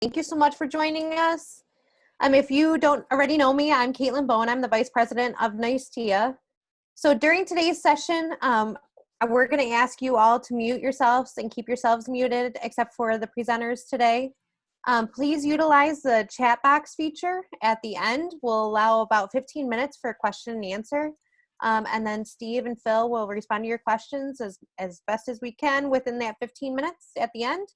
Thank you so much for joining us. If you don't already know me, I'm Caitlin Bone. I'm the Vice President of NYSTEEA. So during today's session, we're going to ask you all to mute yourselves and keep yourselves muted, except for the presenters today. Please utilize the chat box feature at the end. We'll allow about 15 minutes for question and answer. And then Steve and Phil will respond to your questions as best as we can within that 15 minutes at the end.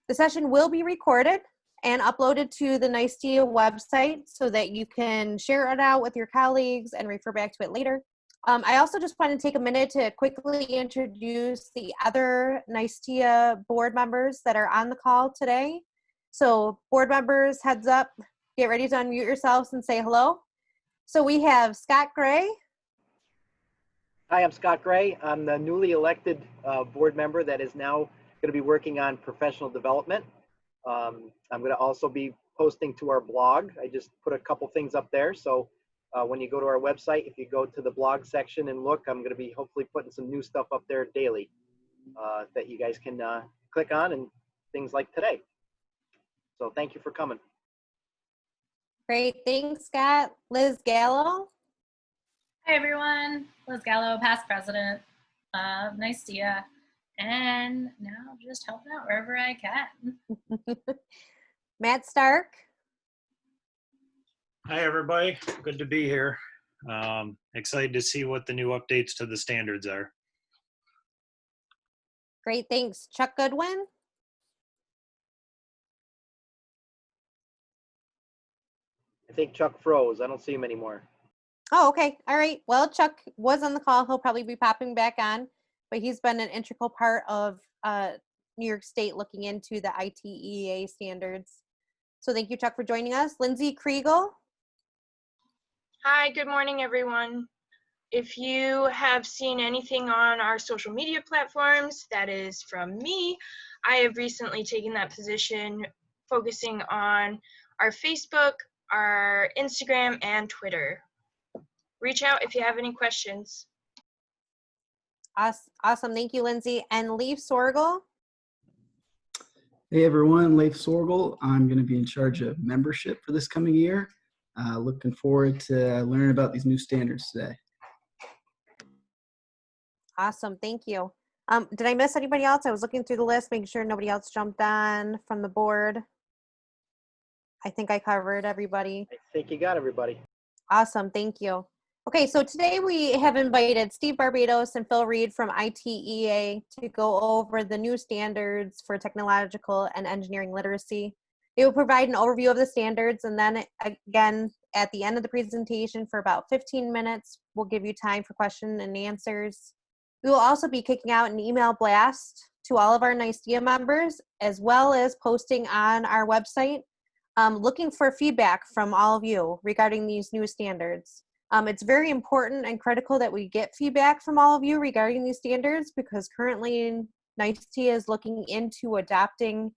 The session will be recorded and uploaded to the NYSTEEA website so that you can share it out with your colleagues and refer back to it later. I also just want to take a minute to quickly introduce the other NYSTEEA board members that are on the call today. So board members, heads up, get ready to unmute yourselves and say hello. So we have Scott Gray. Hi, I'm Scott Gray. I'm the newly elected board member that is now going to be working on professional development. I'm going to also be posting to our blog. I just put a couple things up there. So when you go to our website, if you go to the blog section and look, I'm going to be hopefully putting some new stuff up there daily that you guys can click on, and things like today. So thank you for coming. Great, thanks, Scott. Liz Gallo. Hi, everyone. Liz Gallo, past president of NYSTEEA, and now just helping out wherever I can. Matt Stark. Hi, everybody. Good to be here. Excited to see what the new updates to the standards are. Great, thanks. Chuck Goodwin. I think Chuck froze. I don't see him anymore. Oh, okay. All right. Well, Chuck was on the call. He'll probably be popping back on, but he's been an integral part of New York State looking into the ITEEA standards. So thank you, Chuck, for joining us. Lindsay Kriegel. Hi, good morning, everyone. If you have seen anything on our social media platforms, that is from me. I have recently taken that position focusing on our Facebook, our Instagram, and Twitter. Reach out if you have any questions. Awesome. Thank you, Lindsay. And Leif Sorgel. Hey, everyone. Leif Sorgel. I'm going to be in charge of membership for this coming year. Looking forward to learning about these new standards today. Awesome. Thank you. Did I miss anybody else? I was looking through the list, making sure nobody else jumped on from the board. I think I covered everybody. I think you got everybody. Awesome. Thank you. Okay, so today we have invited Steve Barbato and Phil Reed from ITEEA to go over the new standards for technological and engineering literacy. They will provide an overview of the standards, and then again, at the end of the presentation for about 15 minutes, we'll give you time for question and answers. We will also be kicking out an email blast to all of our NYSTEEA members, as well as posting on our website, looking for feedback from all of you regarding these new standards. It's very important and critical that we get feedback from all of you regarding these standards, because currently NYSTEEA is looking into adopting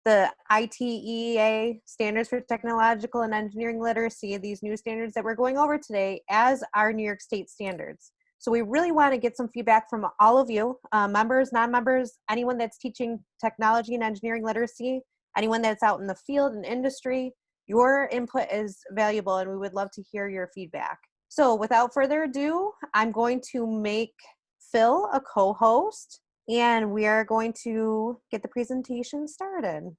the ITEEA standards for technological and engineering literacy, these new standards that we're going over today, as our New York State standards. So we really want to get some feedback from all of you, members, non-members, anyone that's teaching technology and engineering literacy, anyone that's out in the field and industry. Your input is valuable, and we would love to hear your feedback. So without further ado, I'm going to make Phil a co-host, and we are going to get the presentation started.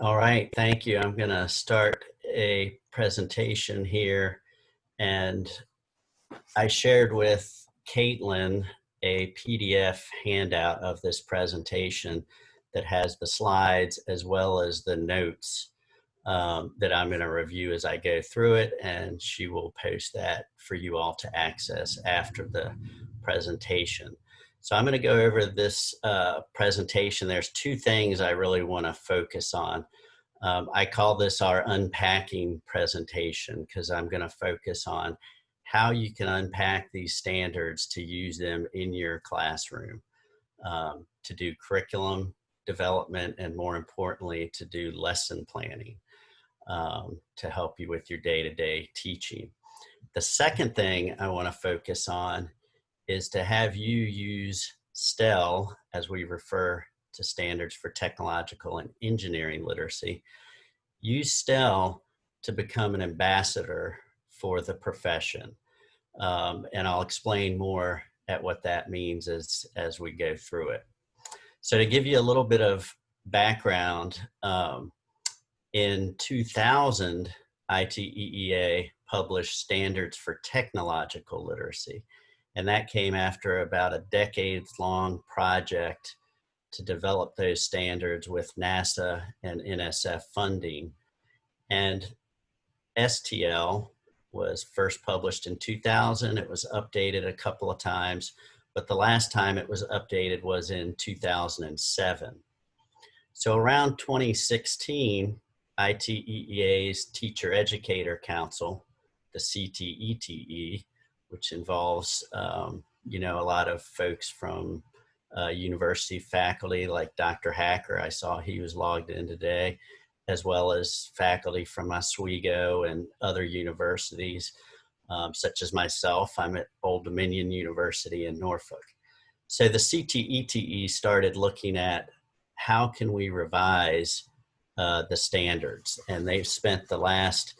All right, thank you. I'm going to start a presentation here, and I shared with Caitlin a PDF handout of this presentation that has the slides as well as the notes that I'm going to review as I go through it, and she will post that for you all to access after the presentation. So I'm going to go over this presentation. There's two things I really want to focus on. I call this our unpacking presentation, because I'm going to focus on how you can unpack these standards to use them in your classroom, to do curriculum development, and more importantly, to do lesson planning, to help you with your day-to-day teaching. The second thing I want to focus on is to have you use STEL, as we refer to standards for technological and engineering literacy. Use STEL to become an ambassador for the profession. And I'll explain more at what that means as we go through it. So to give you a little bit of background, in 2000, ITEEA published standards for technological literacy. And that came after about a decades-long project to develop those standards with NASA and NSF funding. And STL was first published in 2000. It was updated a couple of times, but the last time it was updated was in 2007. So around 2016, ITEEA's Teacher Educator Council, the CTETE, which involves a lot of folks from university faculty like Dr. Hacker. I saw he was logged in today, as well as faculty from Oswego and other universities, such as myself. I'm at Old Dominion University in Norfolk. So the CTETE started looking at how can we revise the standards, and they've spent the last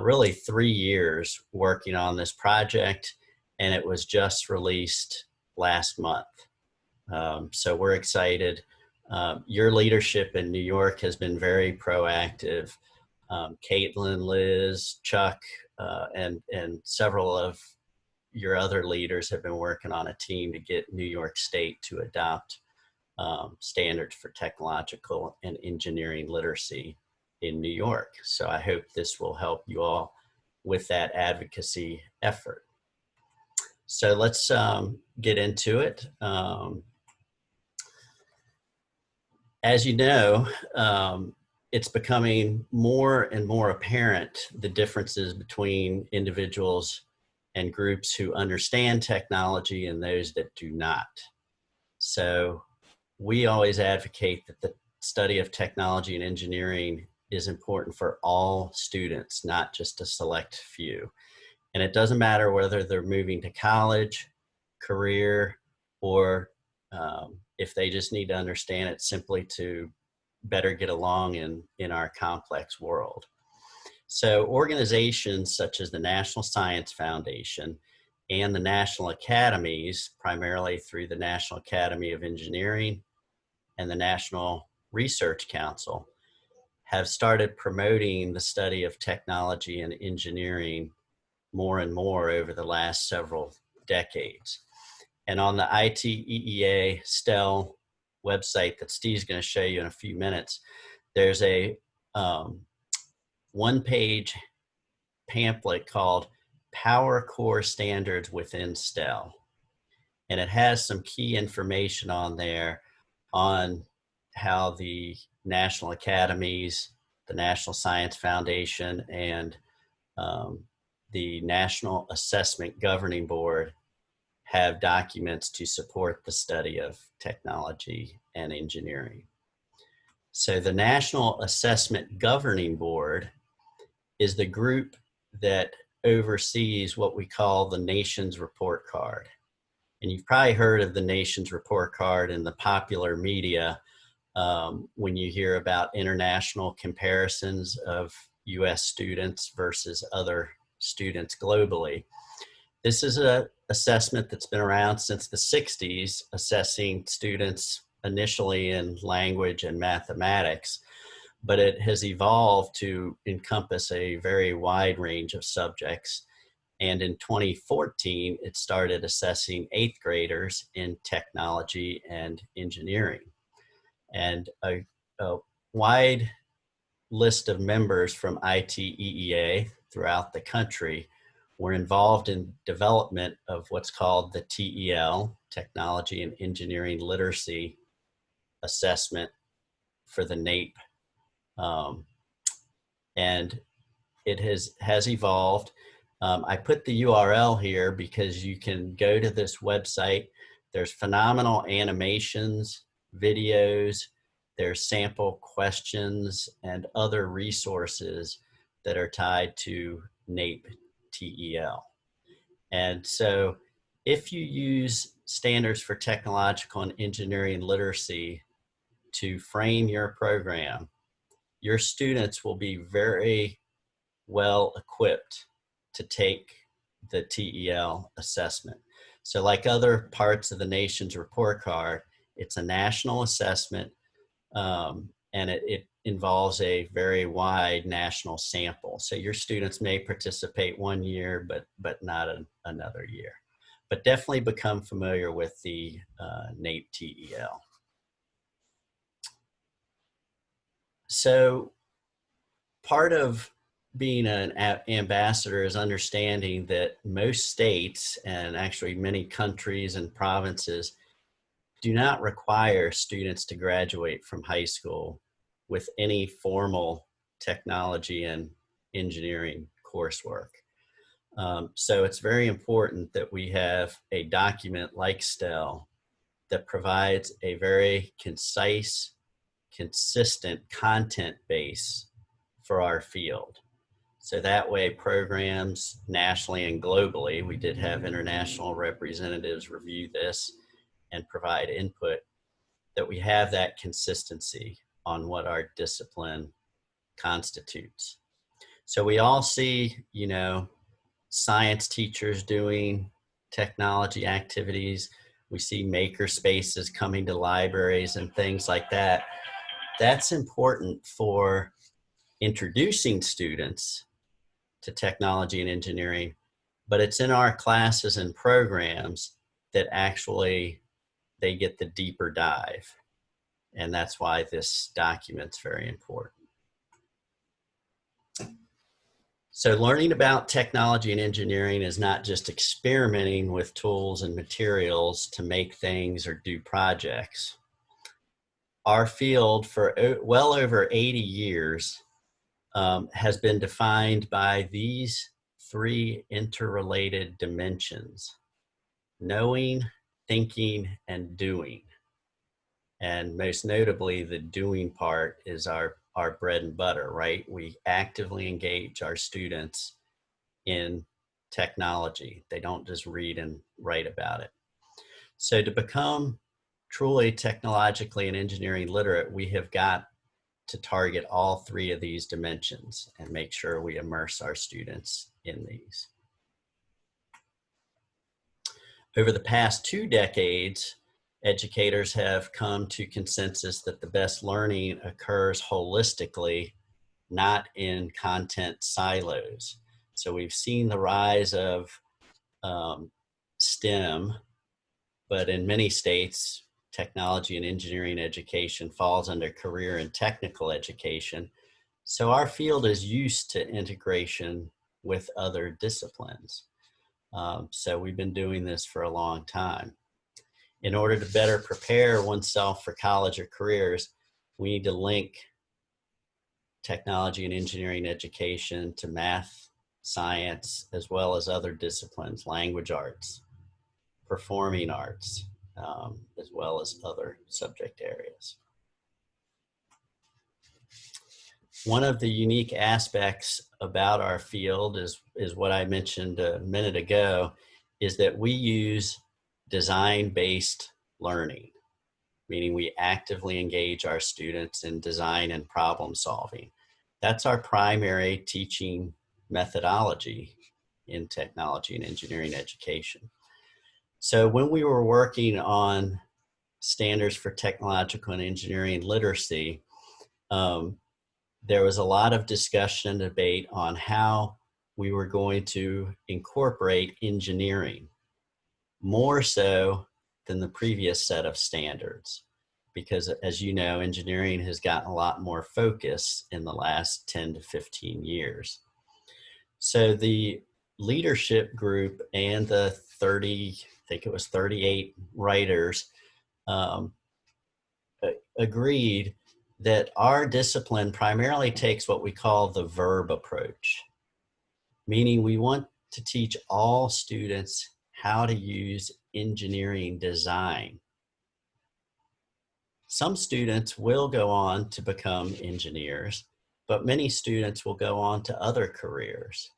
really 3 years working on this project, and it was just released last month. So we're excited. Your leadership in New York has been very proactive. Caitlin, Liz, Chuck, and several of your other leaders have been working on a team to get New York State to adopt standards for technological and engineering literacy in New York. So I hope this will help you all with that advocacy effort. So let's get into it. As you know, it's becoming more and more apparent the differences between individuals and groups who understand technology and those that do not. So we always advocate that the study of technology and engineering is important for all students, not just a select few. And it doesn't matter whether they're moving to college, career, or if they just need to understand it simply to better get along in our complex world. So organizations such as the National Science Foundation and the National Academies, primarily through the National Academy of Engineering and the National Research Council, have started promoting the study of technology and engineering more and more over the last several decades. And on the ITEEA STEL website that Steve's going to show you in a few minutes, there's a one-page pamphlet called Power Core Standards Within STEL. And it has some key information on there on how the National Academies, the National Science Foundation, and the National Assessment Governing Board have documents to support the study of technology and engineering. So the National Assessment Governing Board is the group that oversees what we call the nation's report card. And you've probably heard of the nation's report card in the popular media when you hear about international comparisons of US students versus other students globally. This is an assessment that's been around since the 60s, assessing students initially in language and mathematics, but it has evolved to encompass a very wide range of subjects. And in 2014, it started assessing 8th graders in technology and engineering. And a wide list of members from ITEEA throughout the country were involved in development of what's called the TEL, Technology and Engineering Literacy Assessment for the NAEP. And it has evolved. I put the URL here because you can go to this website. There's phenomenal animations, videos, there's sample questions and other resources that are tied to NAEP TEL. And so if you use standards for technological and engineering literacy to frame your program, your students will be very well equipped to take the TEL assessment. So like other parts of the nation's report card, it's a national assessment, and it involves a very wide national sample. So your students may participate 1 year, but not another year. But definitely become familiar with the NAEP TEL. So part of being an ambassador is understanding that most states, and actually many countries and provinces, do not require students to graduate from high school with any formal technology and engineering coursework. So it's very important that we have a document like STEL that provides a very concise, consistent content base for our field. So that way programs nationally and globally, we did have international representatives review this and provide input, that we have that consistency on what our discipline constitutes. So we all see, you know, science teachers doing technology activities. We see maker spaces coming to libraries and things like that. That's important for introducing students to technology and engineering, but it's in our classes and programs that actually they get the deeper dive. And that's why this document's very important. So learning about technology and engineering is not just experimenting with tools and materials to make things or do projects. Our field for well over 80 years has been defined by these 3 interrelated dimensions: knowing, thinking, and doing. And most notably, the doing part is our bread and butter, right? We actively engage our students in technology. They don't just read and write about it. So to become truly technologically and engineering literate, we have got to target all 3 of these dimensions and make sure we immerse our students in these. Over the past 2 decades, educators have come to consensus that the best learning occurs holistically, not in content silos. So we've seen the rise of STEM, but in many states, technology and engineering education falls under career and technical education. So our field is used to integration with other disciplines. So we've been doing this for a long time. In order to better prepare oneself for college or careers, we need to link technology and engineering education to math, science, as well as other disciplines, language arts, performing arts, as well as other subject areas. One of the unique aspects about our field is what I mentioned a minute ago, is that we use design-based learning, meaning we actively engage our students in design and problem solving. That's our primary teaching methodology in technology and engineering education. So when we were working on standards for technological and engineering literacy, there was a lot of discussion and debate on how we were going to incorporate engineering, more so than the previous set of standards, because as you know, engineering has gotten a lot more focus in the last 10 to 15 years. So the leadership group and the 38 writers agreed that our discipline primarily takes what we call the Verb approach, meaning we want to teach all students how to use engineering design. Some students will go on to become engineers, but many students will go on to other careers.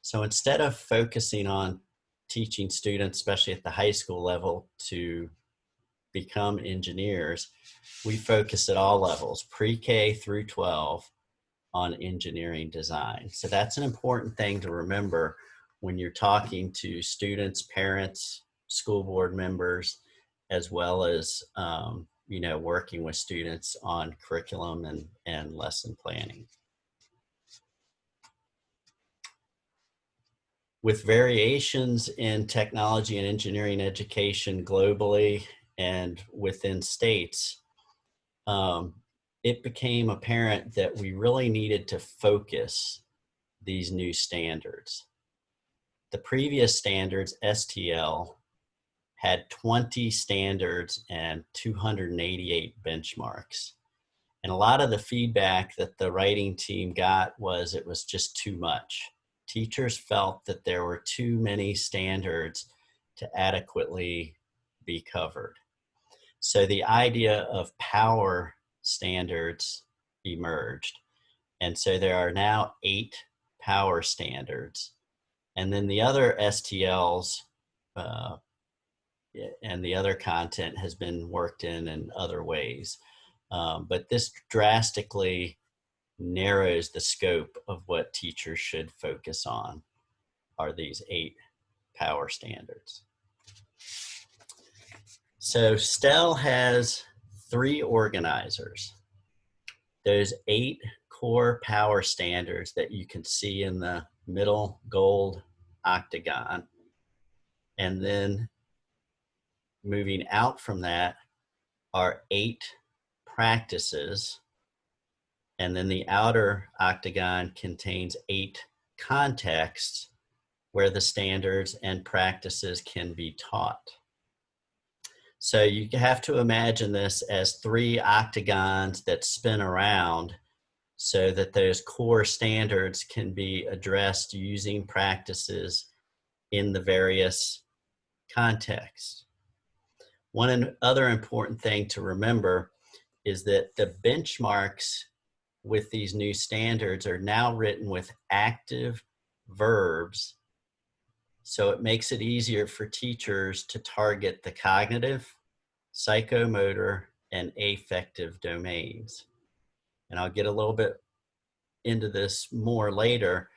So instead of focusing on teaching students, especially at the high school level, to become engineers, we focus at all levels, pre-K through 12, on engineering design. So that's an important thing to remember when you're talking to students, parents, school board members, as well as you know, working with students on curriculum and lesson planning. With variations in technology and engineering education globally and within states, it became apparent that we really needed to focus these new standards. The previous standards, STL, had 20 standards and 288 benchmarks. And a lot of the feedback that the writing team got was it was just too much. Teachers felt that there were too many standards to adequately be covered. So the idea of power standards emerged. And so there are now 8 power standards. And then the other STLs and the other content has been worked in other ways. But this drastically narrows the scope of what teachers should focus on, are these 8 power standards. So STEL has 3 organizers. Those 8 core power standards that you can see in the middle gold octagon. And then moving out from that are 8 practices. And then the outer octagon contains 8 contexts where the standards and practices can be taught. So you have to imagine this as 3 octagons that spin around so that those core standards can be addressed using practices in the various contexts. One other important thing to remember is that the benchmarks with these new standards are now written with active verbs. So it makes it easier for teachers to target the cognitive, psychomotor, and affective domains. And I'll get a little bit into this more later,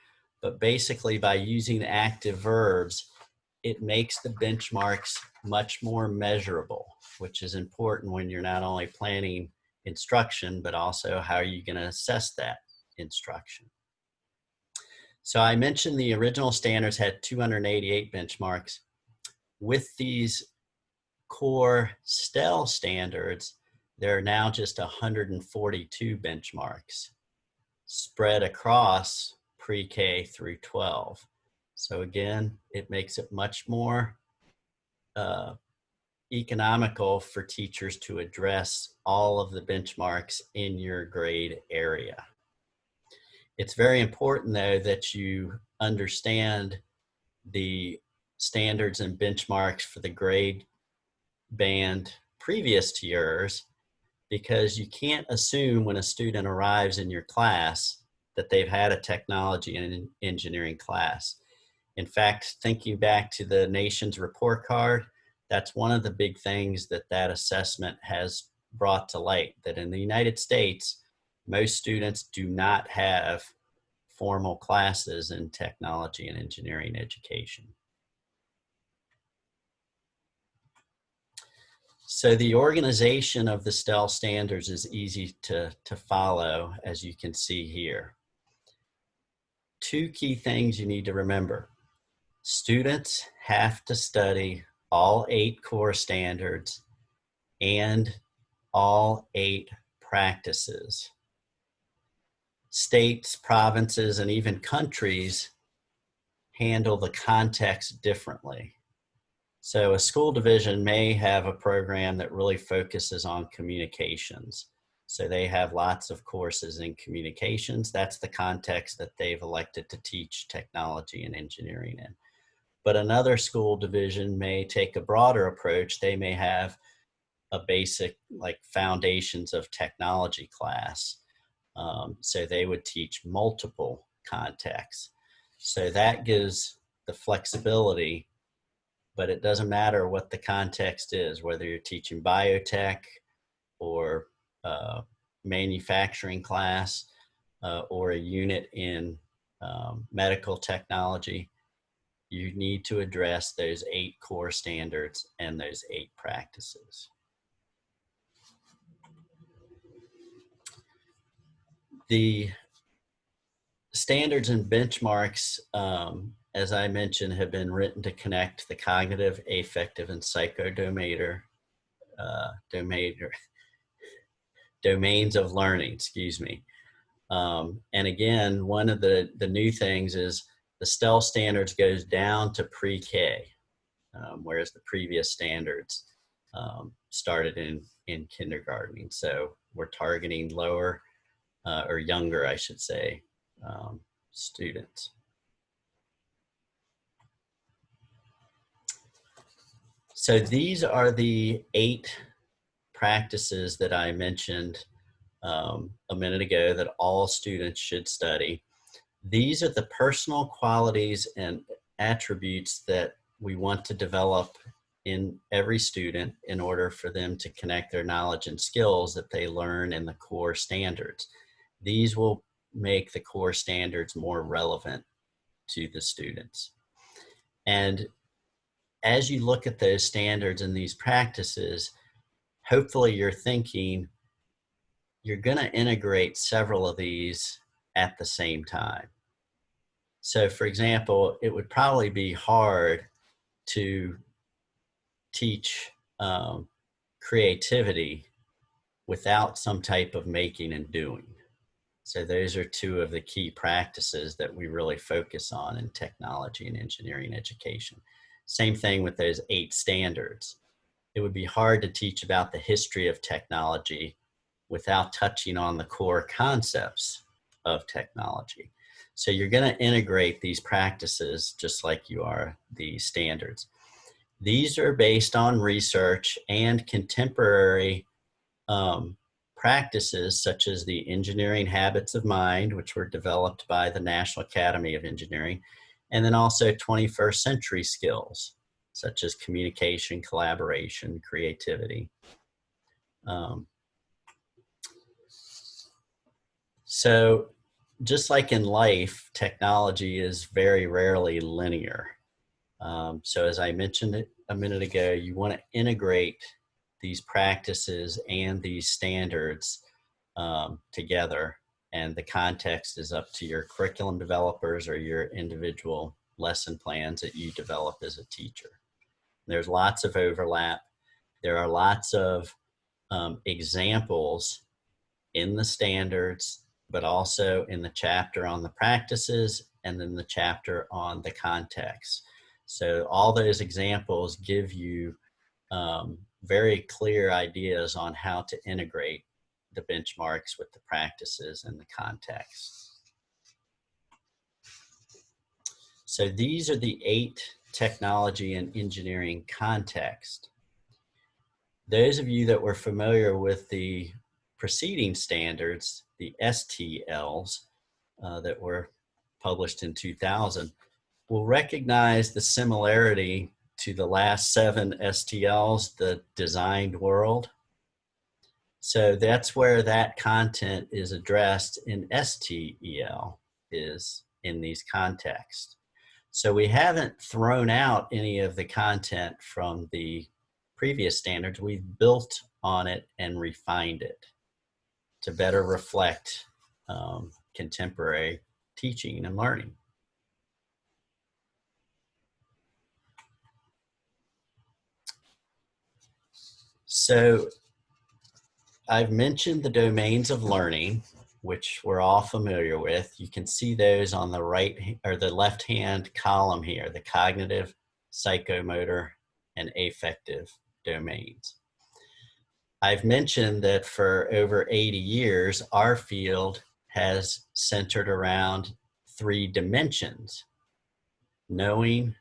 but basically by using active verbs, it makes the benchmarks much more measurable, which is important when you're not only planning instruction, but also how are you going to assess that instruction. So I mentioned the original standards had 288 benchmarks. With these core STEL standards, there are now just 142 benchmarks spread across pre-K through 12. So again, it makes it much more economical for teachers to address all of the benchmarks in your grade area. It's very important, though, that you understand the standards and benchmarks for the grade band previous to yours, because you can't assume when a student arrives in your class that they've had a technology and engineering class. In fact, thinking back to the nation's report card, that's one of the big things that assessment has brought to light, that in the United States, most students do not have formal classes in technology and engineering education. So the organization of the STEL standards is easy to follow, as you can see here. 2 key things you need to remember. Students have to study all 8 core standards and all 8 practices. States, provinces, and even countries handle the context differently. So a school division may have a program that really focuses on communications. So they have lots of courses in communications. That's the context that they've elected to teach technology and engineering in. But another school division may take a broader approach. They may have a basic, like, foundations of technology class. So they would teach multiple contexts. So that gives the flexibility but it doesn't matter what the context is, whether you're teaching biotech or manufacturing class or a unit in medical technology. You need to address those 8 core standards and those 8 practices. The standards and benchmarks, as I mentioned, have been written to connect the cognitive, affective, and psychodomain domains of learning, excuse me. And again, one of the new things is the STEL standards goes down to pre-K, whereas the previous standards started in kindergarten. So we're targeting lower or younger, I should say, students. So these are the 8 practices that I mentioned a minute ago that all students should study. These are the personal qualities and attributes that we want to develop in every student in order for them to connect their knowledge and skills that they learn in the core standards. These will make the core standards more relevant to the students. And as you look at those standards and these practices, hopefully you're thinking you're going to integrate several of these at the same time. So for example, it would probably be hard to teach creativity without some type of making and doing. So those are 2 of the key practices that we really focus on in technology and engineering education. Same thing with those 8 standards. It would be hard to teach about the history of technology without touching on the core concepts of technology. So you're going to integrate these practices just like you are the standards. These are based on research and contemporary practices such as the engineering habits of mind, which were developed by the National Academy of Engineering, and then also 21st century skills such as communication, collaboration, creativity. So just like in life, technology is very rarely linear. So as I mentioned a minute ago, you want to integrate these practices and these standards together, and the context is up to your curriculum developers or your individual lesson plans that you develop as a teacher. There's lots of overlap. There are lots of examples in the standards, but also in the chapter on the practices and then the chapter on the context. So all those examples give you very clear ideas on how to integrate the benchmarks with the practices and the context. So these are the 8 technology and engineering context. Those of you that were familiar with the preceding standards, the STLs that were published in 2000, will recognize the similarity to the last 7 STLs, the designed world. So that's where that content is addressed in STEL, is in these contexts. So we haven't thrown out any of the content from the previous standards. We've built on it and refined it to better reflect contemporary teaching and learning. So I've mentioned the domains of learning, which we're all familiar with. You can see those on the right or the left-hand column here, the cognitive, psychomotor, and affective domains. I've mentioned that for over 80 years, our field has centered around 3 dimensions: knowing,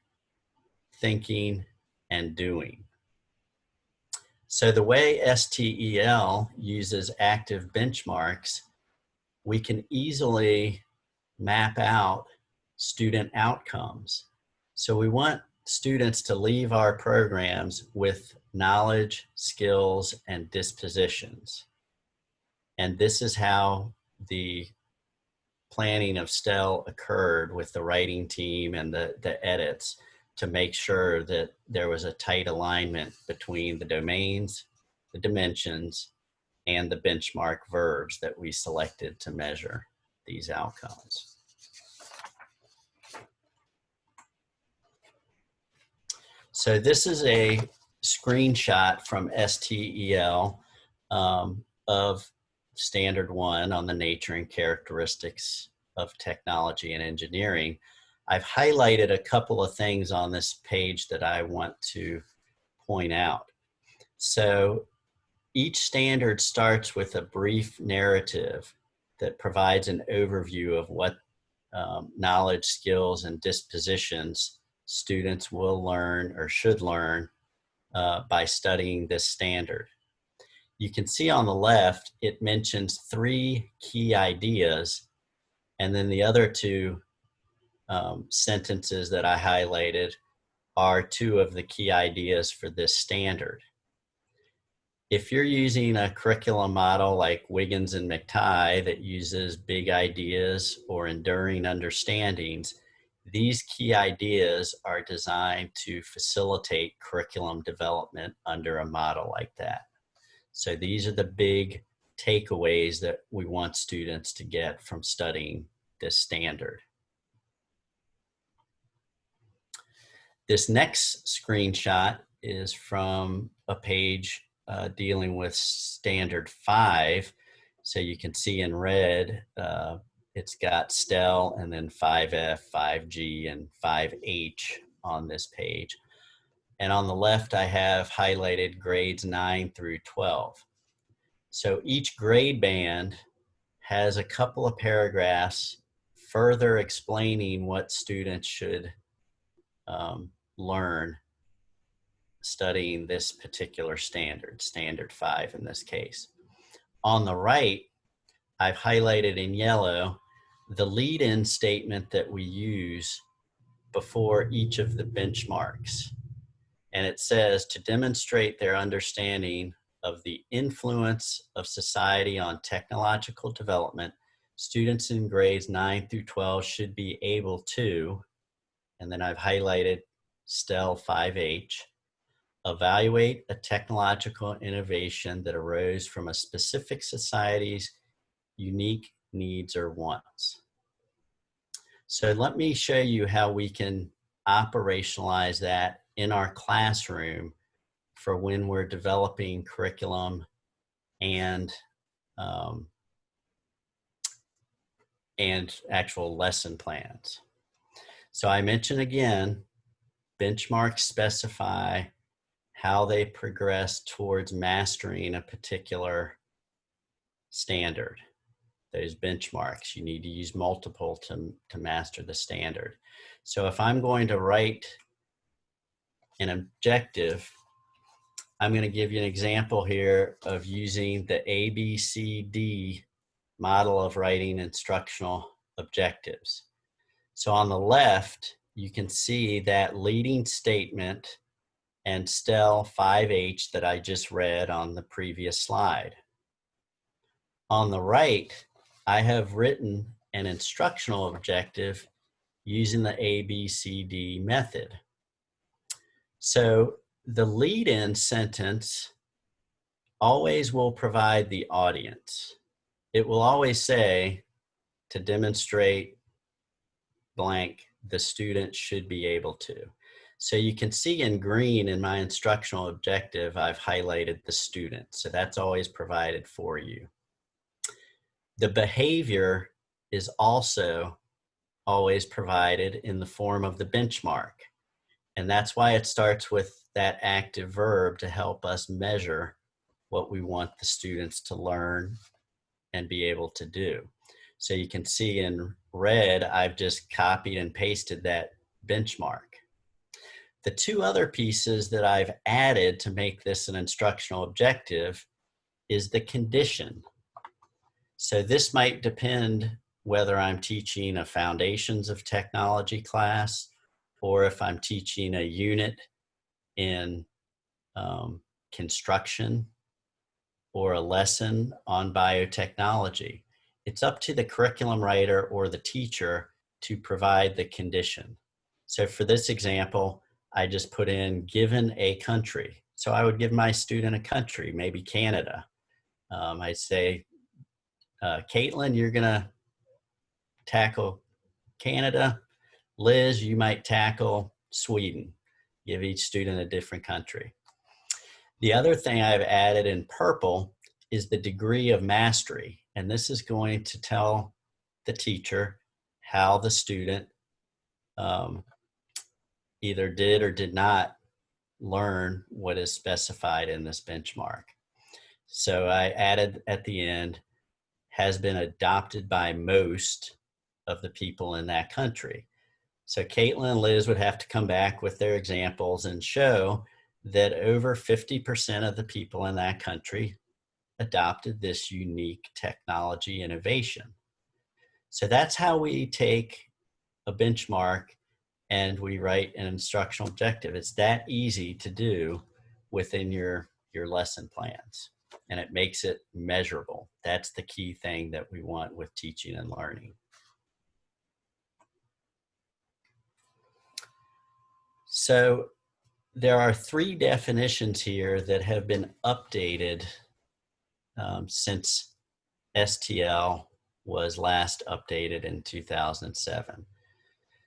thinking, and doing. So the way STEL uses active benchmarks, we can easily map out student outcomes. So we want students to leave our programs with knowledge, skills, and dispositions. And this is how the planning of STEL occurred with the writing team and the edits to make sure that there was a tight alignment between the domains, the dimensions, and the benchmark verbs that we selected to measure these outcomes. So this is a screenshot from STEL of Standard 1 on the nature and characteristics of technology and engineering. I've highlighted a couple of things on this page that I want to point out. So each standard starts with a brief narrative that provides an overview of what knowledge, skills, and dispositions students will learn or should learn by studying this standard. You can see on the left, it mentions 3 key ideas, and then the other 2 sentences that I highlighted are 2 of the key ideas for this standard. If you're using a curriculum model like Wiggins and McTighe that uses big ideas or enduring understandings, these key ideas are designed to facilitate curriculum development under a model like that. So these are the big takeaways that we want students to get from studying this standard. This next screenshot is from a page dealing with Standard 5. So you can see in red, it's got STEL and then 5F, 5G, and 5H on this page. And on the left, I have highlighted grades 9 through 12. So each grade band has a couple of paragraphs further explaining what students should learn studying this particular standard, Standard 5 in this case. On the right, I've highlighted in yellow the lead-in statement that we use before each of the benchmarks. And it says, to demonstrate their understanding of the influence of society on technological development, students in grades 9 through 12 should be able to, and then I've highlighted STEL 5H, evaluate a technological innovation that arose from a specific society's unique needs or wants. So let me show you how we can operationalize that in our classroom for when we're developing curriculum and actual lesson plans. So I mentioned again, benchmarks specify how they progress towards mastering a particular standard. Those benchmarks, you need to use multiple to master the standard. So if I'm going to write an objective, I'm going to give you an example here of using the ABCD model of writing instructional objectives. So on the left, you can see that leading statement and STEL 5H that I just read on the previous slide. On the right, I have written an instructional objective using the ABCD method. So the lead-in sentence always will provide the audience. It will always say, to demonstrate blank, the student should be able to. So you can see in green in my instructional objective, I've highlighted the student. So that's always provided for you. The behavior is also always provided in the form of the benchmark. And that's why it starts with that active verb to help us measure what we want the students to learn and be able to do. So you can see in red, I've just copied and pasted that benchmark. The 2 other pieces that I've added to make this an instructional objective is the condition. So this might depend whether I'm teaching a foundations of technology class or if I'm teaching a unit in construction or a lesson on biotechnology. It's up to the curriculum writer or the teacher to provide the condition. So for this example, I just put in given a country. So I would give my student a country, maybe Canada. I'd say, Caitlin, you're gonna tackle Canada. Liz, you might tackle Sweden. Give each student a different country. The other thing I've added in purple is the degree of mastery. And this is going to tell the teacher how the student either did or did not learn what is specified in this benchmark. So I added at the end, has been adopted by most of the people in that country. So Caitlin and Liz would have to come back with their examples and show that over 50% of the people in that country adopted this unique technology innovation. So that's how we take a benchmark and we write an instructional objective. It's that easy to do within your lesson plans, and it makes it measurable. That's the key thing that we want with teaching and learning. So there are 3 definitions here that have been updated since STL was last updated in 2007.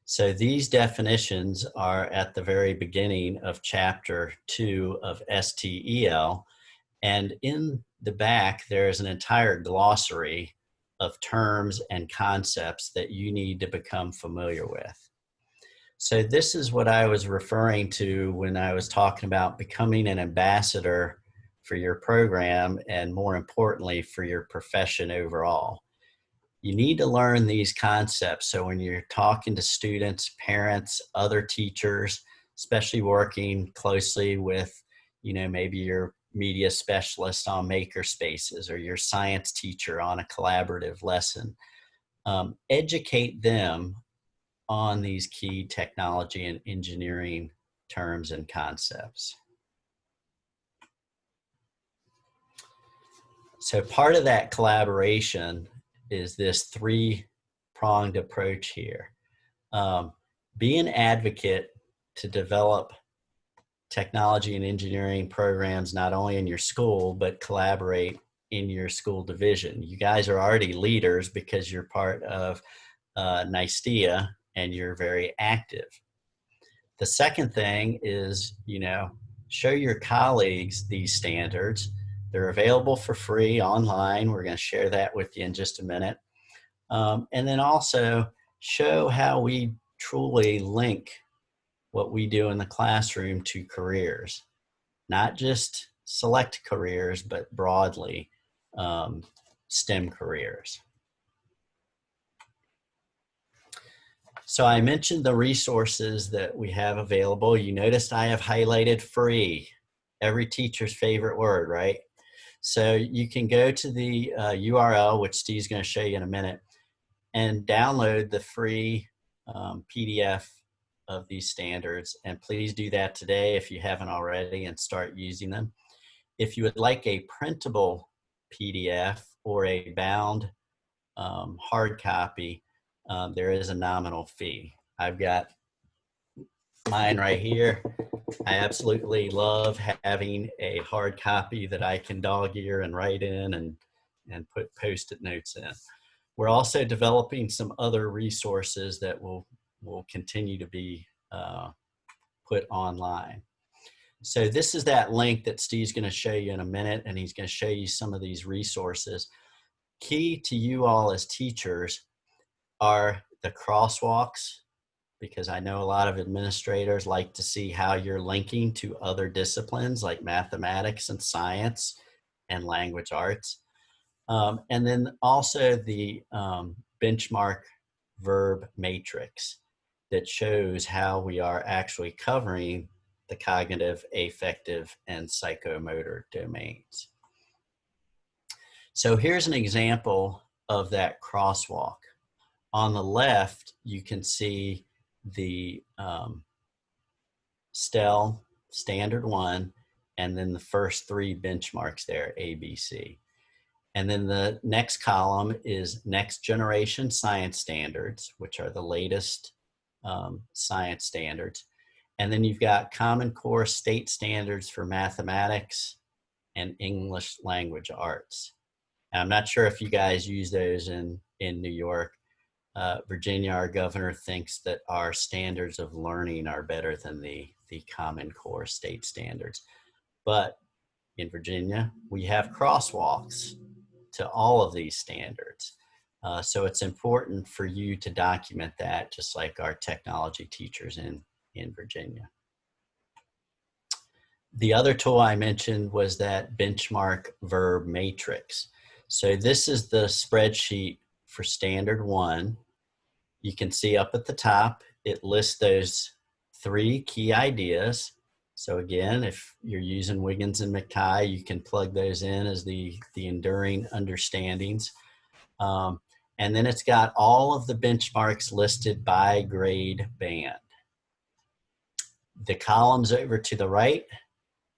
So these definitions are at the very beginning of chapter 2 of STEL, and in the back there's an entire glossary of terms and concepts that you need to become familiar with. So this is what I was referring to when I was talking about becoming an ambassador for your program, and more importantly, for your profession overall. You need to learn these concepts. So when you're talking to students, parents, other teachers, especially working closely with, maybe your media specialist on maker spaces or your science teacher on a collaborative lesson, educate them on these key technology and engineering terms and concepts. So part of that collaboration is this 3-pronged approach here. Be an advocate to develop technology and engineering programs, not only in your school, but collaborate in your school division. You guys are already leaders because you're part of NYSTEEA and you're very active. The second thing is, show your colleagues these standards. They're available for free online. We're going to share that with you in just a minute. And then also show how we truly link what we do in the classroom to careers, not just select careers, but broadly STEM careers. So I mentioned the resources that we have available. You noticed I have highlighted free, every teacher's favorite word, right? So you can go to the URL, which Steve's going to show you in a minute, and download the free PDF of these standards. And please do that today if you haven't already, and start using them. If you would like a printable PDF or a bound hard copy, there is a nominal fee. I've got mine right here. I absolutely love having a hard copy that I can dog ear and write in and put post-it notes in. We're also developing some other resources that will continue to be put online. So this is that link that Steve's going to show you in a minute, and he's going to show you some of these resources. Key to you all as teachers are the crosswalks, because I know a lot of administrators like to see how you're linking to other disciplines like mathematics and science and language arts. And then also the benchmark verb matrix that shows how we are actually covering the cognitive, affective, and psychomotor domains. So here's an example of that crosswalk. On the left, you can see the STEL Standard 1, and then the first 3 benchmarks there, A, B, C. And then the next column is Next Generation Science Standards, which are the latest science standards. And then you've got Common Core State Standards for Mathematics and English Language Arts. And I'm not sure if you guys use those in New York. Virginia, our governor, thinks that our standards of learning are better than the Common Core state standards. But in Virginia, we have crosswalks to all of these standards. So it's important for you to document that, just like our technology teachers in Virginia. The other tool I mentioned was that benchmark verb matrix. So this is the spreadsheet for Standard 1. You can see up at the top, it lists those 3 key ideas. So again, if you're using Wiggins and McKay, you can plug those in as the enduring understandings. And then it's got all of the benchmarks listed by grade band. The columns over to the right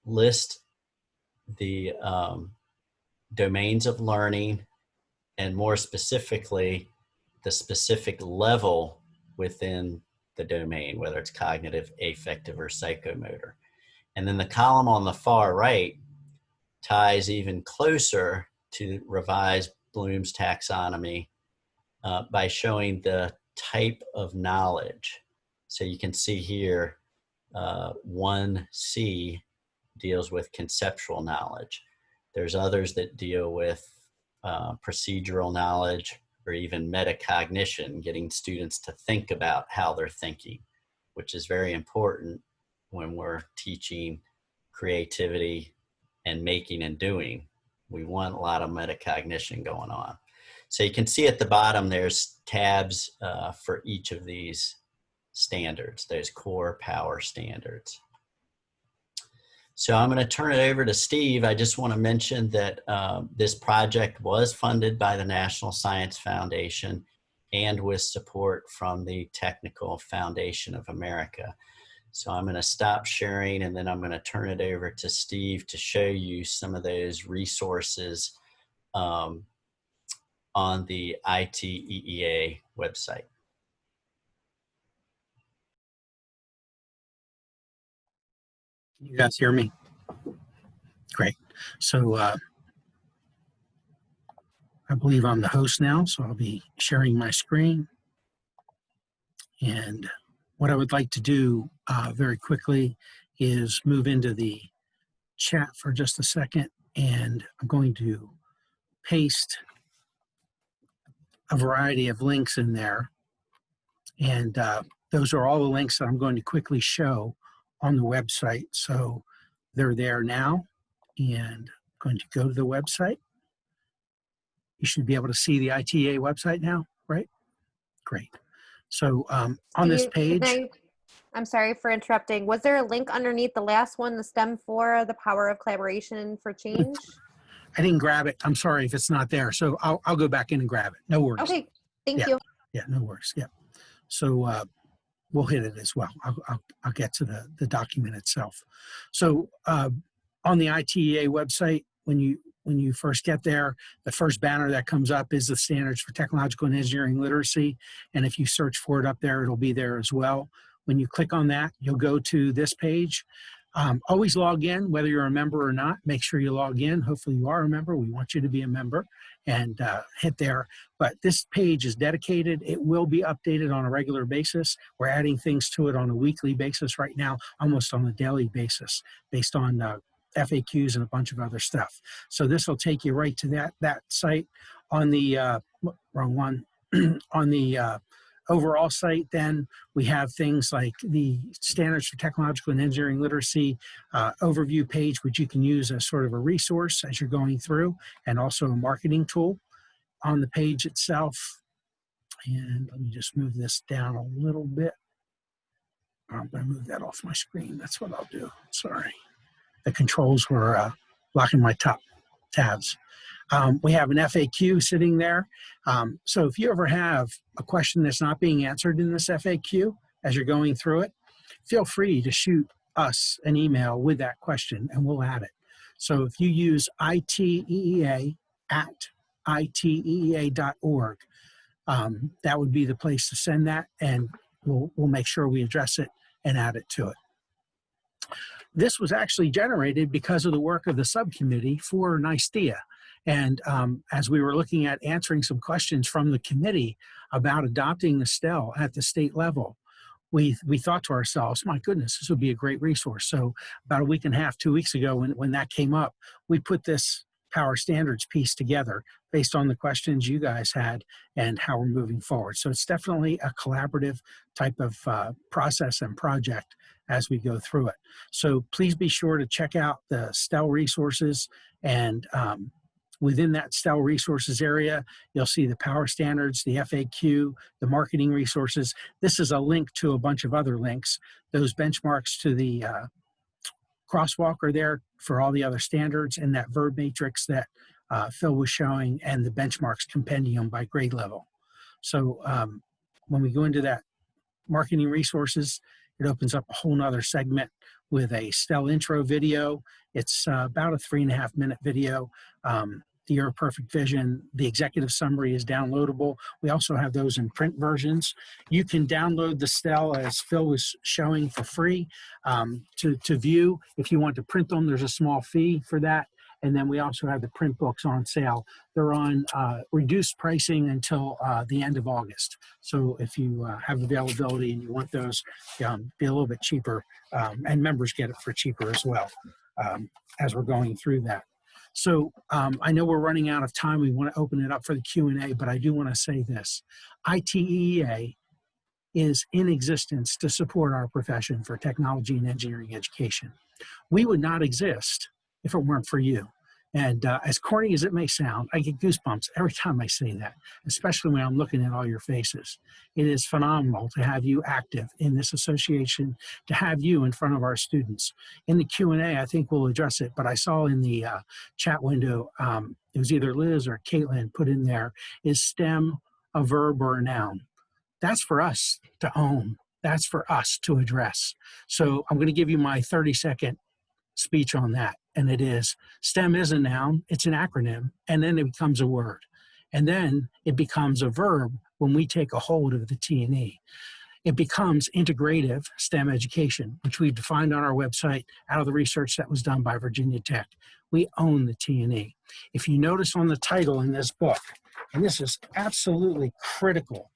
list the domains of learning, and more specifically, the specific level within the domain, whether it's cognitive, affective, or psychomotor. And then the column on the far right ties even closer to revised Bloom's taxonomy by showing the type of knowledge. So you can see here, 1C deals with conceptual knowledge. There's others that deal with procedural knowledge, or even metacognition, getting students to think about how they're thinking, which is very important when we're teaching creativity and making and doing. We want a lot of metacognition going on. So you can see at the bottom, there's tabs for each of these standards, those core power standards. So I'm going to turn it over to Steve. I just want to mention that this project was funded by the National Science Foundation and with support from the Technical Foundation of America. So I'm going to stop sharing, and then I'm going to turn it over to Steve to show you some of those resources on the ITEEA website. You guys hear me? Great. So I believe I'm the host now, so I'll be sharing my screen. And what I would like to do very quickly is move into the chat for just a second, and I'm going to paste a variety of links in there. And those are all the links that I'm going to quickly show on the website. So they're there now, and I'm going to go to the website. You should be able to see the ITEEA website now, right? Great. So on this page. I'm sorry for interrupting. Was there a link underneath the last one, the STEM 4, the power of collaboration for change? I didn't grab it. I'm sorry if it's not there. So I'll go back in and grab it. No worries. Okay, thank you. Yeah, no worries. Yeah. So we'll hit it as well. I'll get to the document itself. So on the ITEEA website, when you first get there, the first banner that comes up is the Standards for Technological and Engineering Literacy. And if you search for it up there, it'll be there as well. When you click on that, you'll go to this page. Always log in, whether you're a member or not. Make sure you log in. Hopefully you are a member. We want you to be a member, and hit there. But this page is dedicated. It will be updated on a regular basis. We're adding things to it on a weekly basis right now, almost on a daily basis, based on FAQs and a bunch of other stuff. So this will take you right to that site. On the wrong one. On the overall site, then we have things like the Standards for Technological and Engineering Literacy overview page, which you can use as sort of a resource as you're going through, and also a marketing tool on the page itself. And let me just move this down a little bit. I'm going to move that off my screen. That's what I'll do. Sorry. The controls were blocking my top tabs. We have an FAQ sitting there. So if you ever have a question that's not being answered in this FAQ, as you're going through it, feel free to shoot us an email with that question and we'll add it. So if you use ITEEA at iteea.org, that would be the place to send that, and we'll make sure we address it and add it to it. This was actually generated because of the work of the subcommittee for NYSTEEA. And as we were looking at answering some questions from the committee about adopting the STEL at the state level, we thought to ourselves, my goodness, this would be a great resource. So about a week and a half, 2 weeks ago, when that came up, we put this Power Standards piece together based on the questions you guys had and how we're moving forward. So it's definitely a collaborative type of process and project as we go through it. So please be sure to check out the STEL resources, and within that STEL resources area, you'll see the Power Standards, the FAQ, the marketing resources. This is a link to a bunch of other links. Those benchmarks to the crosswalk are there for all the other standards, and that verb matrix that Phil was showing, and the benchmarks compendium by grade level. So when we go into that marketing resources, it opens up a whole nother segment with a STEL intro video. It's about a 3.5-minute video. The Year of Perfect Vision, the executive summary is downloadable. We also have those in print versions. You can download the STEL, as Phil was showing, for free to view. If you want to print them, there's a small fee for that. And then we also have the print books on sale. They're on reduced pricing until the end of August. So if you have availability and you want those, be a little bit cheaper, and members get it for cheaper as well as we're going through that. So I know we're running out of time. We want to open it up for the Q&A, but I do want to say this. ITEEA is in existence to support our profession for technology and engineering education. We would not exist if it weren't for you. And as corny as it may sound, I get goosebumps every time I say that, especially when I'm looking at all your faces. It is phenomenal to have you active in this association, to have you in front of our students. In the Q&A, I think we'll address it, but I saw in the chat window, it was either Liz or Caitlin put in there, is STEM a verb or a noun? That's for us to own. That's for us to address. So I'm going to give you my 30-second speech on that. And it is, STEM is a noun, it's an acronym, and then it becomes a word. And then it becomes a verb when we take a hold of the T&E. It becomes integrative STEM education, which we've defined on our website out of the research that was done by Virginia Tech. We own the T&E. If you notice on the title in this book, and this is absolutely critical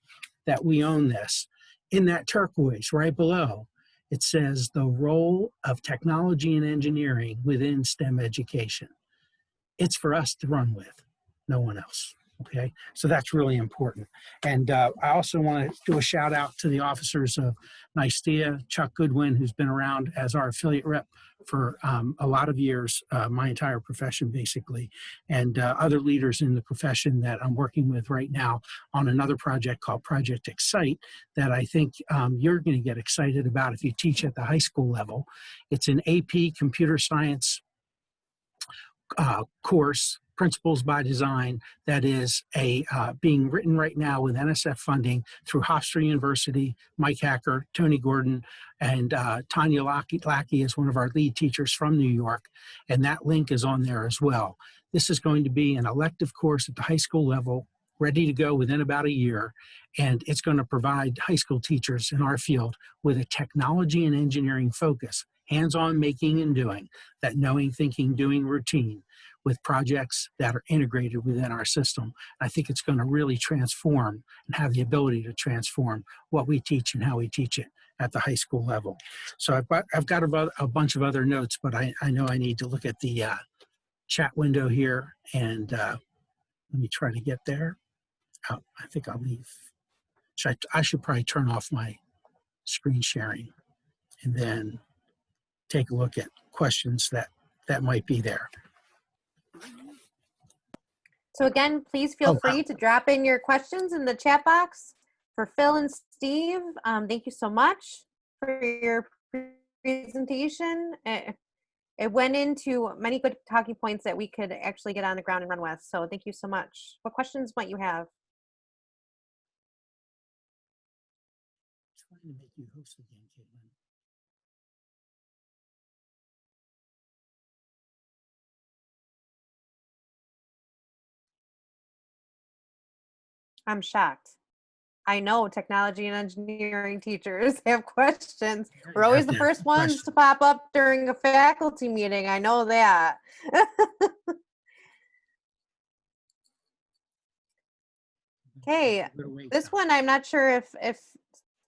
that we own this, in that turquoise right below, it says the role of technology and engineering within STEM education. It's for us to run with, no one else. Okay, so that's really important. And I also want to do a shout out to the officers of NYSTEEA, Chuck Goodwin, who's been around as our affiliate rep for a lot of years, my entire profession basically, and other leaders in the profession that I'm working with right now on another project called Project Excite that I think you're going to get excited about if you teach at the high school level. It's an AP computer science course, Principles by Design, that is being written right now with NSF funding through Hofstra University, Mike Hacker, Tony Gordon, and Tanya Lackey is one of our lead teachers from New York, and that link is on there as well. This is going to be an elective course at the high school level, ready to go within about a year, and it's going to provide high school teachers in our field with a technology and engineering focus, hands-on making and doing, that knowing, thinking, doing routine, with projects that are integrated within our system. I think it's going to really transform and have the ability to transform what we teach and how we teach it at the high school level. So I've got a bunch of other notes, but I know I need to look at the chat window here, and let me try to get there. I think I'll leave. I should probably turn off my screen sharing and then take a look at questions that might be there. So again, please feel free to drop in your questions in the chat box. For Phil and Steve, thank you so much for your presentation. It went into many good talking points that we could actually get on the ground and run with. So thank you so much. What questions might you have? Trying to make you host again, Caitlin. I'm shocked. I know technology and engineering teachers have questions. We're always the first ones to pop up during a faculty meeting. I know that. Okay, this one I'm not sure if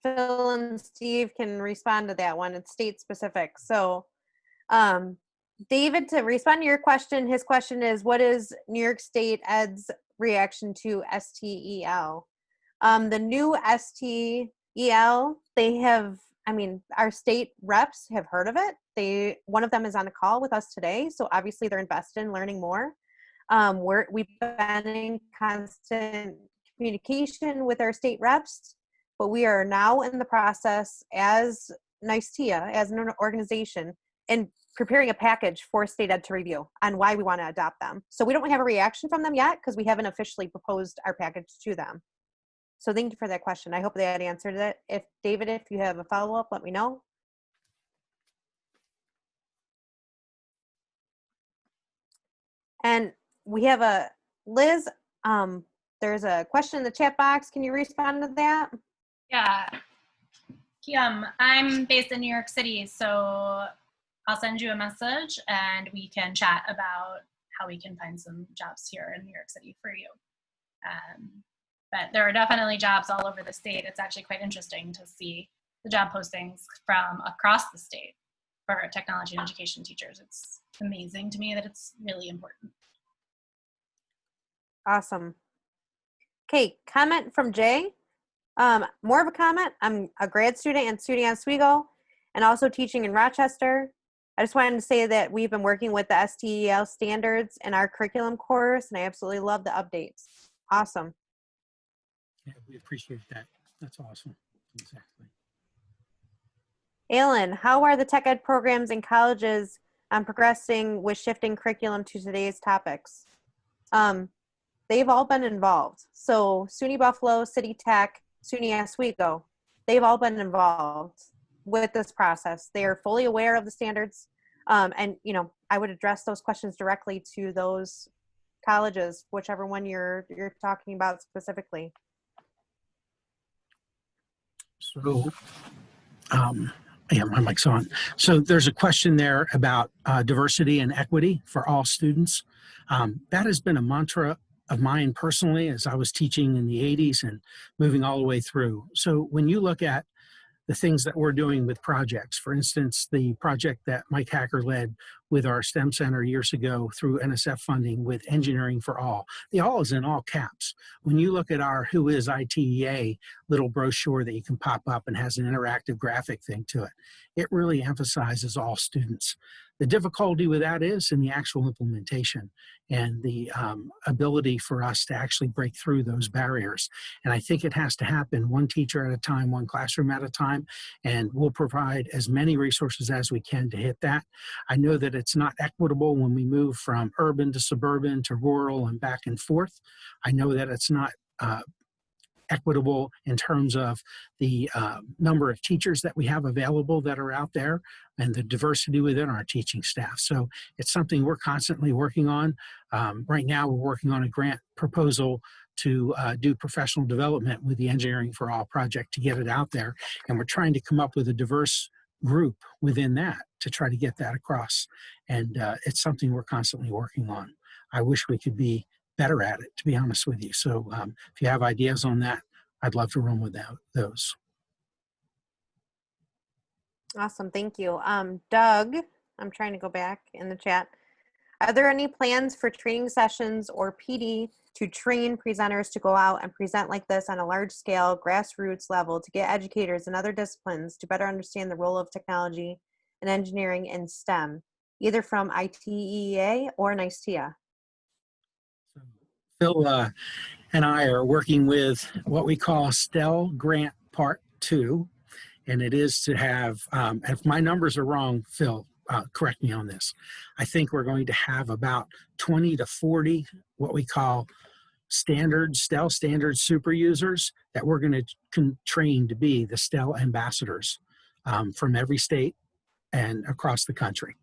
Phil and Steve can respond to that one. It's state specific. So, David, to respond to your question, his question is, what is New York State Ed's reaction to STEL? The new STEL, they have, I mean, our state reps have heard of it. One of them is on a call with us today, so obviously they're invested in learning more. We've been in constant communication with our state reps, but we are now in the process as NYSTEEA, as an organization, and preparing a package for state ed to review on why we want to adopt them. So we don't have a reaction from them yet because we haven't officially proposed our package to them. So thank you for that question. I hope that answered it. If David, if you have a follow-up, let me know. And we have a Liz, there's a question in the chat box. Can you respond to that? Yeah. I'm based in New York City, so I'll send you a message and we can chat about how we can find some jobs here in New York City for you. But there are definitely jobs all over the state. It's actually quite interesting to see the job postings from across the state for technology and education teachers. It's amazing to me that it's really important. Awesome. Okay, comment from Jay. More of a comment. I'm a grad student and studying at Oswego and also teaching in Rochester. I just wanted to say that we've been working with the STEL standards in our curriculum course, and I absolutely love the updates. Awesome. Yeah, we appreciate that. That's awesome. Exactly. Alan, how are the tech ed programs in colleges progressing with shifting curriculum to today's topics? They've all been involved. So SUNY Buffalo, City Tech, SUNY Oswego, they've all been involved with this process. They are fully aware of the standards. And, you know, I would address those questions directly to those colleges, whichever one you're talking about specifically. So, yeah, my mic's on. So there's a question there about diversity and equity for all students. That has been a mantra of mine personally as I was teaching in the 80s and moving all the way through. So when you look at the things that we're doing with projects, for instance, the project that Mike Hacker led with our STEM Center years ago through NSF funding with Engineering for All. The all is in all caps. When you look at our Who is ITEA little brochure that you can pop up and has an interactive graphic thing to it, it really emphasizes all students. The difficulty with that is in the actual implementation and the ability for us to actually break through those barriers. And I think it has to happen one teacher at a time, one classroom at a time, and we'll provide as many resources as we can to hit that. I know that it's not equitable when we move from urban to suburban to rural and back and forth. I know that it's not equitable in terms of the number of teachers that we have available that are out there and the diversity within our teaching staff. So it's something we're constantly working on. Right now, we're working on a grant proposal to do professional development with the Engineering for All project to get it out there. And we're trying to come up with a diverse group within that to try to get that across. And it's something we're constantly working on. I wish we could be better at it, to be honest with you. So if you have ideas on that, I'd love to run with those. Awesome, thank you. Doug, I'm trying to go back in the chat. Are there any plans for training sessions or PD to train presenters to go out and present like this on a large scale, grassroots level to get educators and other disciplines to better understand the role of technology and engineering in STEM, either from ITEEA or NYSTEEA? Phil and I are working with what we call STEL Grant Part 2, and it is to have, if my numbers are wrong, Phil, correct me on this. I think we're going to have about 20 to 40 what we call STEL standards super users that we're going to train to be the STEL ambassadors from every state and across the country.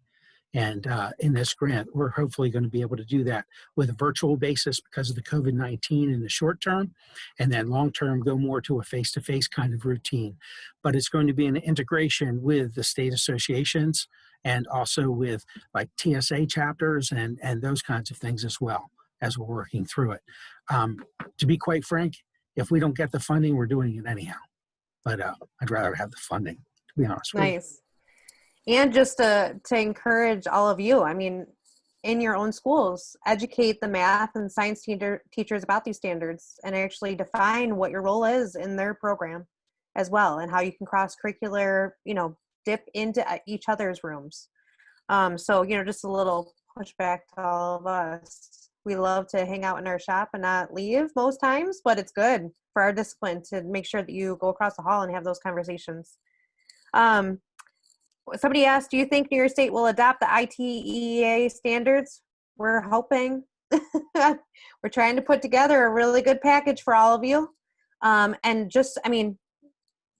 And in this grant, we're hopefully going to be able to do that with a virtual basis because of the COVID-19 in the short term, and then long term go more to a face-to-face kind of routine. But it's going to be an integration with the state associations and also with like TSA chapters and those kinds of things as well as we're working through it. To be quite frank, if we don't get the funding, we're doing it anyhow. But I'd rather have the funding, to be honest with you. Nice. And just to encourage all of you, I mean, in your own schools, educate the math and science teachers about these standards and actually define what your role is in their program as well, and how you can cross-curricular, dip into each other's rooms. So, just a little pushback to all of us. We love to hang out in our shop and not leave most times, but it's good for our discipline to make sure that you go across the hall and have those conversations. Somebody asked, do you think New York State will adopt the ITEEA standards? We're hoping. We're trying to put together a really good package for all of you. And just,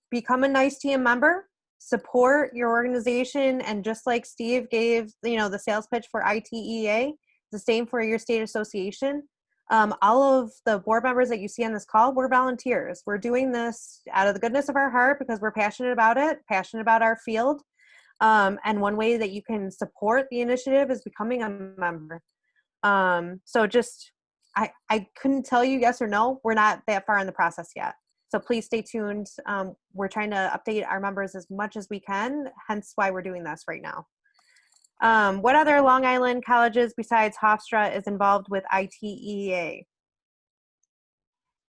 become a NYSTEEA member, support your organization, and just like Steve gave, the sales pitch for ITEEA, the same for your state association. All of the board members that you see on this call, we're volunteers. We're doing this out of the goodness of our heart because we're passionate about it, passionate about our field. And one way that you can support the initiative is becoming a member. So just, I couldn't tell you yes or no. We're not that far in the process yet. So please stay tuned. We're trying to update our members as much as we can, hence why we're doing this right now. What other Long Island colleges besides Hofstra is involved with ITEEA?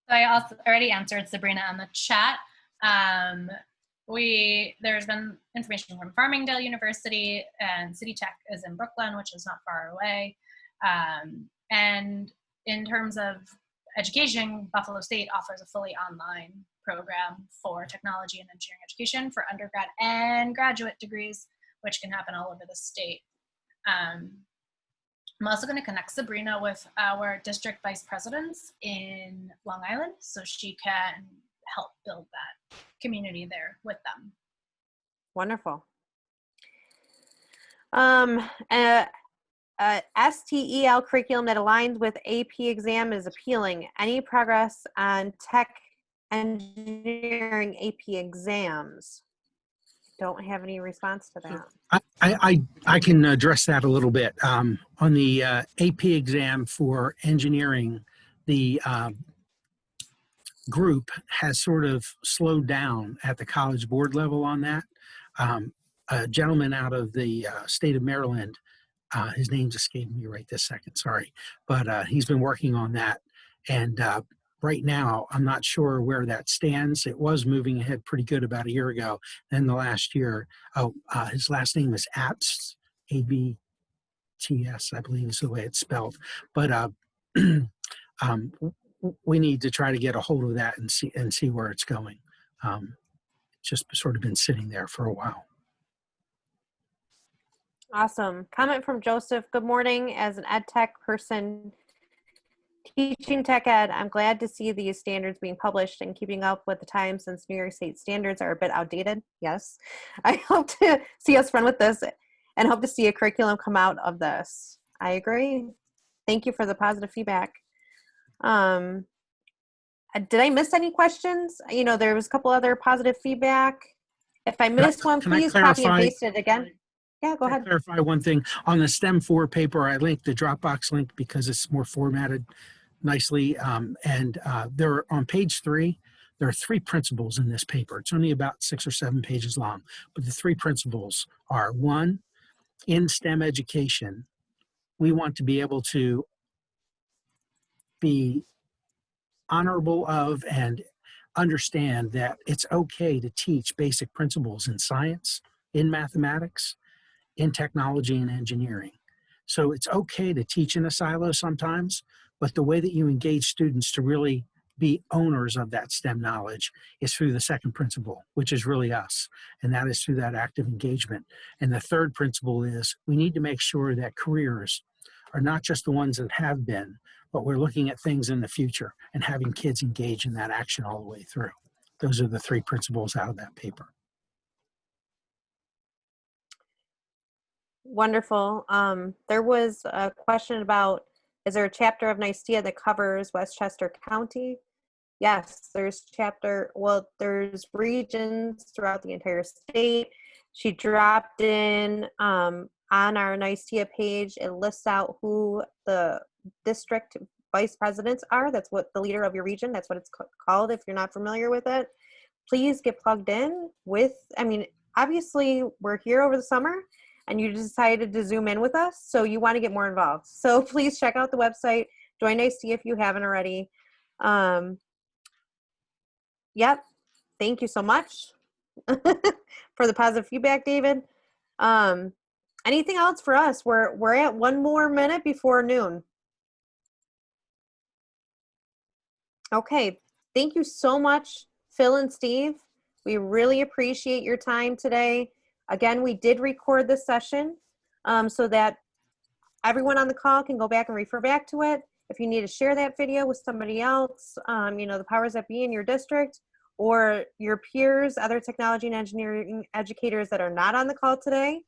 So I also already answered Sabrina on the chat. There's been information from Farmingdale University, and City Tech is in Brooklyn, which is not far away. And in terms of education, Buffalo State offers a fully online program for technology and engineering education for undergrad and graduate degrees, which can happen all over the state. I'm also going to connect Sabrina with our district vice presidents in Long Island so she can help build that community there with them. Wonderful. STEL curriculum that aligns with AP exam is appealing. Any progress on tech engineering AP exams? Don't have any response to that. I can address that a little bit. On the AP exam for engineering, the group has sort of slowed down at the college board level on that. A gentleman out of the state of Maryland, his name's escaping me right this second, sorry, but he's been working on that. And right now, I'm not sure where that stands. It was moving ahead pretty good about a year ago. Then the last year, his last name is Abts, A-B-T-S, I believe is the way it's spelled. But we need to try to get a hold of that and see where it's going. It's just sort of been sitting there for a while. Awesome. Comment from Joseph. Good morning. As an ed tech person teaching tech ed, I'm glad to see these standards being published and keeping up with the times since New York State standards are a bit outdated. Yes. I hope to see us run with this and hope to see a curriculum come out of this. I agree. Thank you for the positive feedback. Did I miss any questions? There was a couple other positive feedback. If I missed one, please copy and paste it again. Yeah, go ahead. Clarify one thing. On the STEM 4 paper, I linked the Dropbox link because it's more formatted nicely. There on page 3, there are 3 principles in this paper. It's only about 6 or 7 pages long, but the 3 principles are: 1, in STEM education, we want to be able to be honorable of and understand that it's okay to teach basic principles in science, in mathematics, in technology and engineering. So it's okay to teach in a silo sometimes, but the way that you engage students to really be owners of that STEM knowledge is through the second principle, which is really us, and that is through that active engagement. And the third principle is we need to make sure that careers are not just the ones that have been, but we're looking at things in the future and having kids engage in that action all the way through. Those are the 3 principles out of that paper. Wonderful. There was a question about, is there a chapter of NYSTEEA that covers Westchester County? Yes, there's regions throughout the entire state. She dropped in on our NYSTEEA page. It lists out who the district vice presidents are. That's what the leader of your region, that's what it's called if you're not familiar with it. Please get plugged in with, I mean, obviously we're here over the summer and you decided to Zoom in with us, so you want to get more involved. So please check out the website, join NYSTEEA if you haven't already. Yep, thank you so much for the positive feedback, David. Anything else for us? We're at 1 more minute before noon. Okay, thank you so much, Phil and Steve. We really appreciate your time today. Again, we did record this session so that everyone on the call can go back and refer back to it. If you need to share that video with somebody else, you know, the powers that be in your district or your peers, other technology and engineering educators that are not on the call today,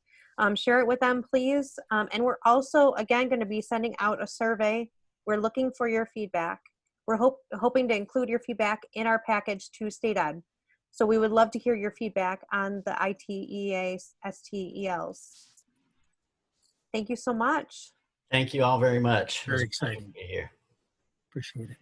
share it with them, please. And we're also, again, going to be sending out a survey. We're looking for your feedback. We're hoping to include your feedback in our package to State Ed. So we would love to hear your feedback on the ITEEA STELs. Thank you so much. Thank you all very much. Very exciting. To be here. Appreciate it.